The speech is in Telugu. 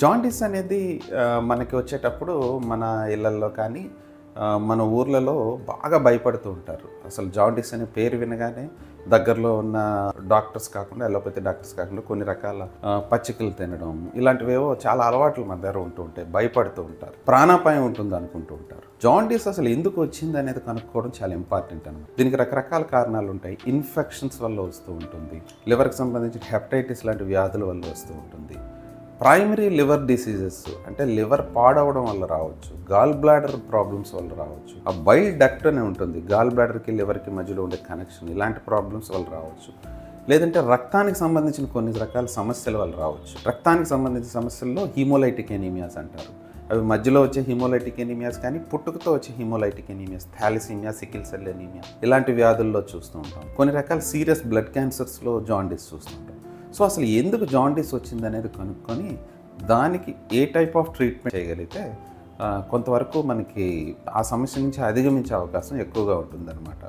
జాండీస్ అనేది మనకి వచ్చేటప్పుడు మన ఇళ్ళల్లో కానీ మన ఊర్లలో బాగా భయపడుతూ ఉంటారు. అసలు జాండీస్ అనే పేరు వినగానే దగ్గరలో ఉన్న డాక్టర్స్ కాకుండా అలోపతి డాక్టర్స్ కాకుండా కొన్ని రకాల పచ్చికలు తినడం ఇలాంటివేవో చాలా అలవాట్లు మన దగ్గర ఉంటూ ఉంటాయి. భయపడుతూ ఉంటారు, ప్రాణాపాయం ఉంటుంది అనుకుంటూ ఉంటారు. జాండీస్ అసలు ఎందుకు వచ్చింది అనేది కనుక్కోవడం చాలా ఇంపార్టెంట్ అన్నమాట. దీనికి రకరకాల కారణాలు ఉంటాయి. ఇన్ఫెక్షన్స్ వల్ల వస్తూ ఉంటుంది, లివర్కి సంబంధించిన హెపటైటిస్ లాంటి వ్యాధుల వల్ల వస్తూ ఉంటుంది, ప్రైమరీ లివర్ డిసీజెస్ అంటే లివర్ పాడవడం వల్ల రావచ్చు, గాల్ బ్లాడర్ ప్రాబ్లమ్స్ వల్ల రావచ్చు, ఆ బైల్ డక్ట్ అనే ఉంటుంది గాల్ బ్లాడర్కి లివర్కి మధ్యలో ఉండే కనెక్షన్, ఇలాంటి ప్రాబ్లమ్స్ వల్ల రావచ్చు. లేదంటే రక్తానికి సంబంధించిన కొన్ని రకాల సమస్యల వల్ల రావచ్చు. రక్తానికి సంబంధించిన సమస్యల్లో హీమోలైటిక్ ఎనీమియాస్ అంటారు. అవి మధ్యలో వచ్చే హీమోలైటిక్ ఎనీమియాస్ కానీ పుట్టుకతో వచ్చే haemolytic anaemias, thalassaemia, sickle cell anaemia ఇలాంటి వ్యాధుల్లో చూస్తూ ఉంటాం. కొన్ని రకాల సీరియస్ బ్లడ్ క్యాన్సర్స్లో జాండీస్ చూస్తుంటాం. సో అసలు ఎందుకు జాండీస్ వచ్చింది అనేది కనుక్కొని దానికి ఏ టైప్ ఆఫ్ ట్రీట్మెంట్ చేయగలిగితే కొంతవరకు మనకి ఆ సమస్య నుంచి అధిగమించే అవకాశం ఎక్కువగా ఉంటుందన్నమాట.